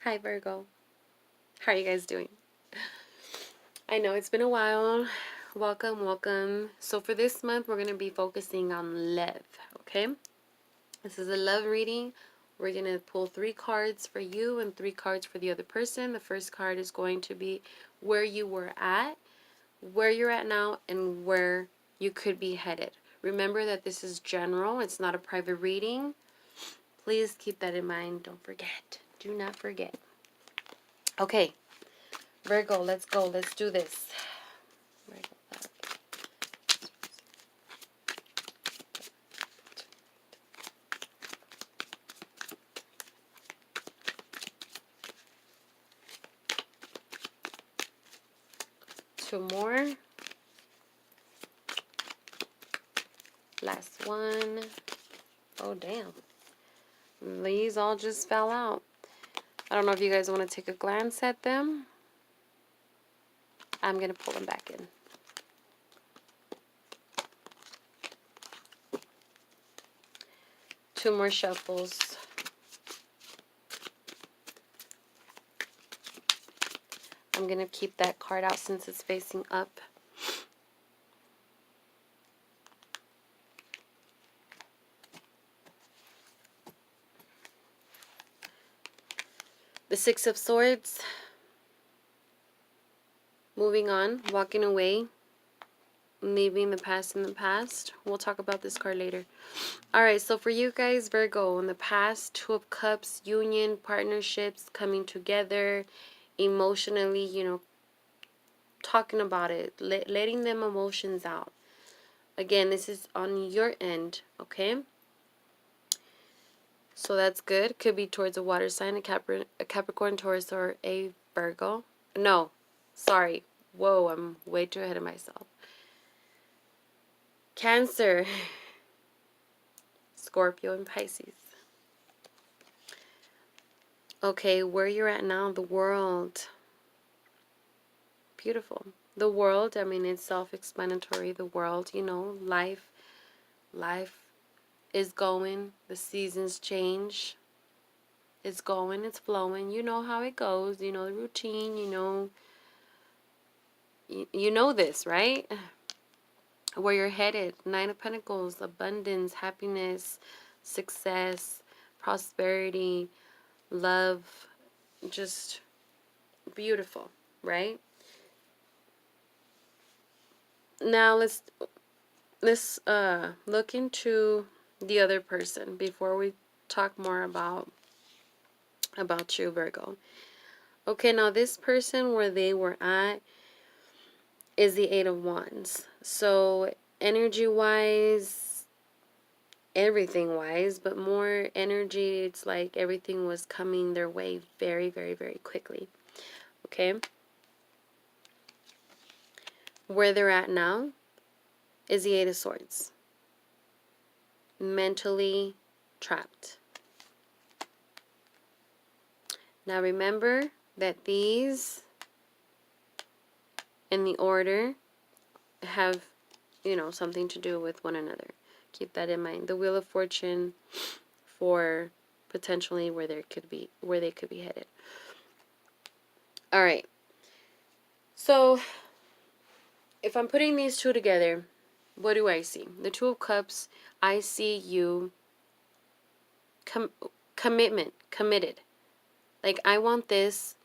Hi, Virgo. How are you guys doing? I know it's been a while. Welcome, welcome. So, for this month, we're going to be focusing on love, okay? This is a love reading. We're going to pull 3 cards for you and 3 cards for the other person. The first card is going to be where you were at, where you're at now, and where you could be headed. Remember that this is general, it's not a private reading. Please keep that in mind. Don't forget. Do not forget. Okay, Virgo, let's go. Let's do this. Virgo, love. 2 more. Last one. Oh, damn. These all just fell out. I don't know if you guys want to take a glance at them. I'm going to pull them back in. Two more shuffles. I'm going to keep that card out since it's facing up. The 6 of Swords. Moving on, walking away, leaving the past in the past. We'll talk about this card later. Alright, so for you guys, Virgo, in the past, 2 of Cups, union, partnerships, coming together, emotionally, talking about it, letting them emotions out. Again, this is on your end, okay? So that's good. Could be towards a water sign, a Capricorn, Taurus, or a Virgo. No, sorry. Whoa, I'm way too ahead of myself. Cancer, Scorpio, and Pisces. Okay, where you're at now, the world. Beautiful. The world, I mean, it's self-explanatory. The world, life is going. The seasons change. It's going, it's flowing. You know how it goes. You know the routine. You know this, right? Where you're headed. 9 of Pentacles, abundance, happiness, success, prosperity, love. Just beautiful, right? Now let's look into the other person before we talk more about you, Virgo. Okay, now this person, where they were at, is the 8 of Wands. So energy wise, everything wise, but more energy, it's like everything was coming their way very, very, very quickly. Okay, where they're at now is the 8 of Swords. Mentally trapped. Now remember that these, in the order, have, something to do with one another. Keep that in mind. The Wheel of Fortune for potentially where they could be headed. All right. So if I'm putting these two together, what do I see? The 2 of Cups, I see you committed. Like, I want this.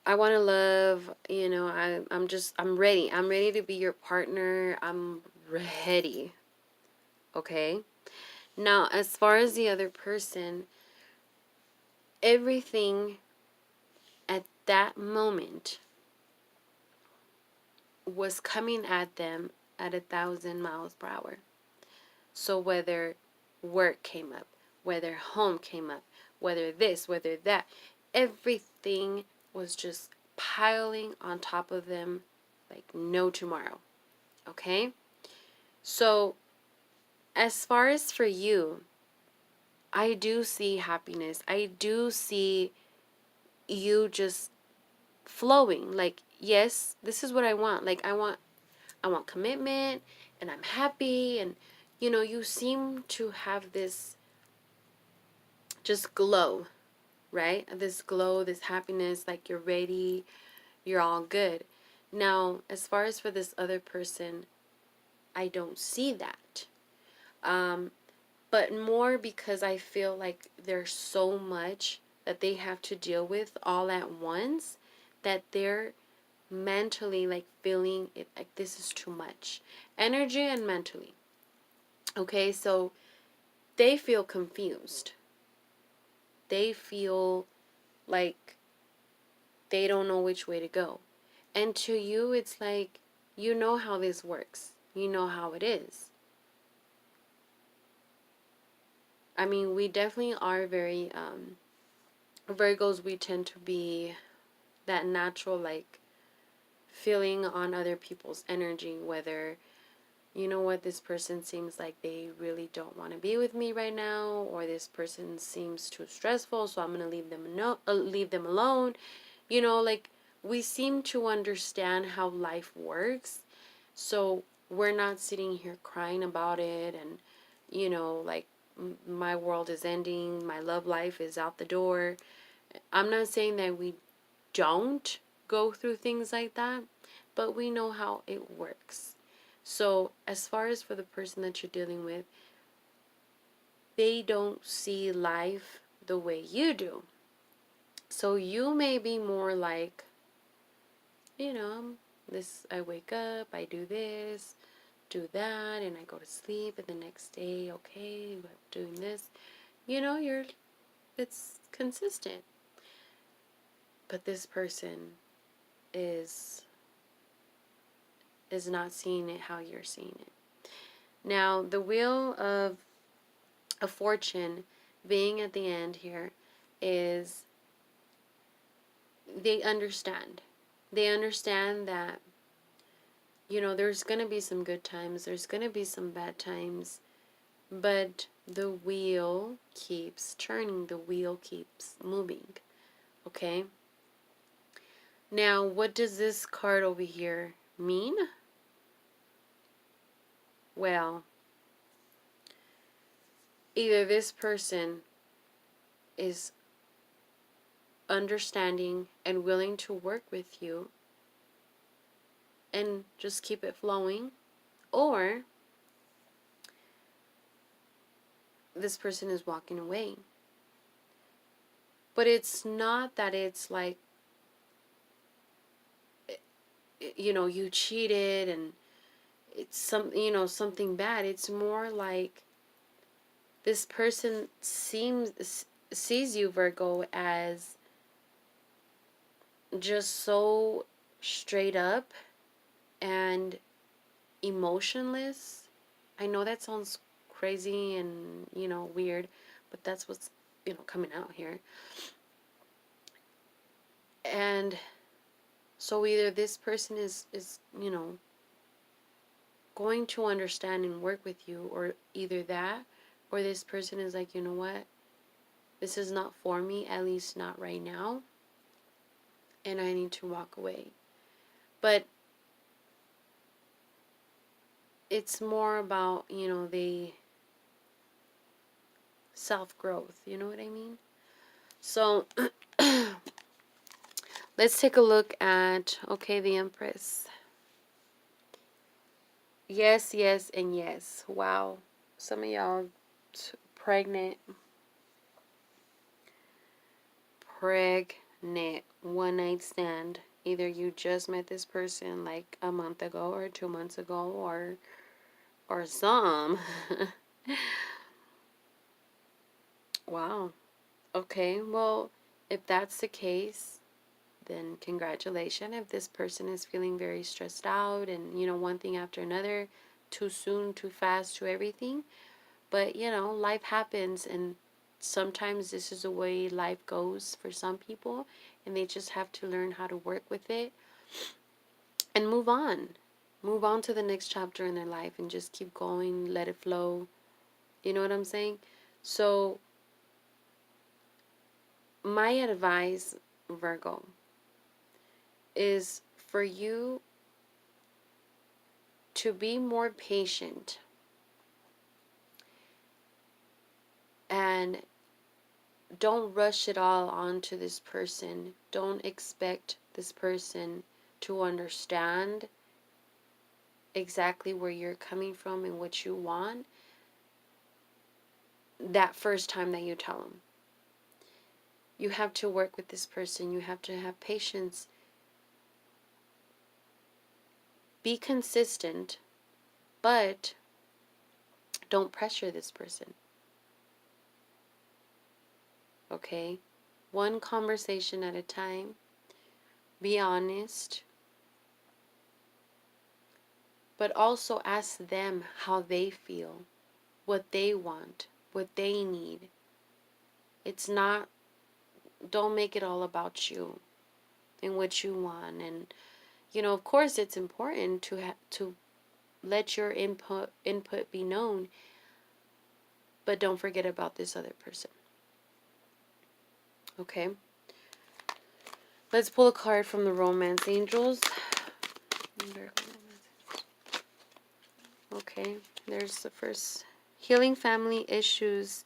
I want to love, I'm ready. I'm ready to be your partner. I'm ready. Okay? Now, as far as the other person, everything at that moment was coming at them at 1,000 miles per hour. So whether work came up, whether home came up, whether this, whether that, everything was just piling on top of them like no tomorrow. Okay? So as far as for you, I do see happiness. I do see you just flowing. Like, yes, this is what I want. Like, I want commitment, and I'm happy, and you seem to have this just glow, right? This glow, this happiness, like you're ready, you're all good. Now, as far as for this other person, I don't see that. But more because I feel like there's so much that they have to deal with all at once that they're mentally like feeling it like this is too much. Energy and mentally. Okay, so they feel confused. They feel like they don't know which way to go. And to you, it's like, you know how this works. You know how it is. I mean, we definitely are very, Virgos, we tend to be that natural, like, feeling on other people's energy, whether, you know what, this person seems like they really don't want to be with me right now, or this person seems too stressful, so I'm going to leave them alone. You know, like, we seem to understand how life works, so we're not sitting here crying about it and, you know, like, my world is ending, my love life is out the door. I'm not saying that we don't go through things like that, but we know how it works. So, as far as for the person that you're dealing with, they don't see life the way you do. So, you may be more like, you know, I wake up, I do this, do that, and I go to sleep, and the next day, okay, we're doing this. You know, it's consistent. But this person is not seeing it how you're seeing it. Now, the wheel of a fortune being at the end here is they understand. They understand that, you know, there's going to be some good times, there's going to be some bad times, but the wheel keeps turning, the wheel keeps moving. Okay? Now, what does this card over here mean? Well, either this person is understanding and willing to work with you and just keep it flowing, or this person is walking away. But it's not that it's like, you know, you cheated and it's something bad. It's more like this person sees you, Virgo, as just so straight up and emotionless. I know that sounds crazy and, you know, weird, but that's what's, you know, coming out here. And so either this person is, you know, going to understand and work with you, or either that, or this person is like, you know what, this is not for me, at least not right now, and I need to walk away. But it's more about, you know, the self-growth, you know what I mean? So let's take a look at, okay, the Empress. Yes, yes, and yes. Wow. Some of y'all pregnant. One night stand. Either you just met this person like a month ago or 2 months ago, or some. Wow. Okay, well, if that's the case, then congratulations. If this person is feeling very stressed out and, you know, one thing after another, too soon, too fast, to everything. But, you know, life happens, and sometimes this is the way life goes for some people, and they just have to learn how to work with it and move on. Move on to the next chapter in their life and just keep going, let it flow. You know what I'm saying? So, my advice, Virgo, is for you to be more patient and don't rush it all onto this person. Don't expect this person to understand exactly where you're coming from and what you want that first time that you tell them. You have to work with this person. You have to have patience. Be consistent, but don't pressure this person. Okay? One conversation at a time. Be honest. But also ask them how they feel, what they want, what they need. It's not, don't make it all about you and what you want. And, of course it's important to let your input be known, but don't forget about this other person. Okay? Let's pull a card from the Romance Angels. Okay, there's the first. Healing family issues.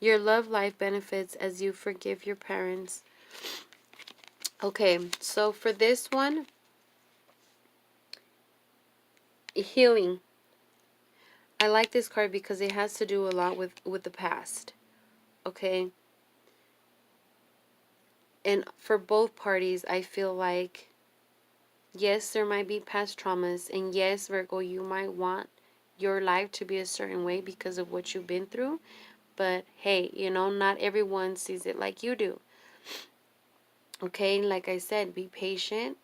Your love life benefits as you forgive your parents. Okay, so for this one, healing. I like this card because it has to do a lot with the past. Okay? And for both parties, I feel like, yes, there might be past traumas. And yes, Virgo, you might want your life to be a certain way because of what you've been through. But hey, not everyone sees it like you do. Okay, like I said, be patient.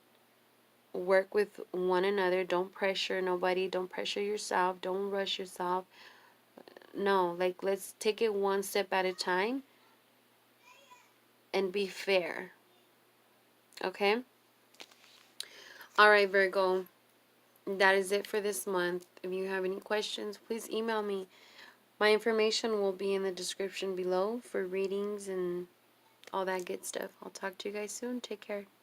Work with one another. Don't pressure nobody. Don't pressure yourself. Don't rush yourself. No, like, let's take it one step at a time and be fair. Okay? All right, Virgo. That is it for this month. If you have any questions, please email me. My information will be in the description below for readings and all that good stuff. I'll talk to you guys soon. Take care.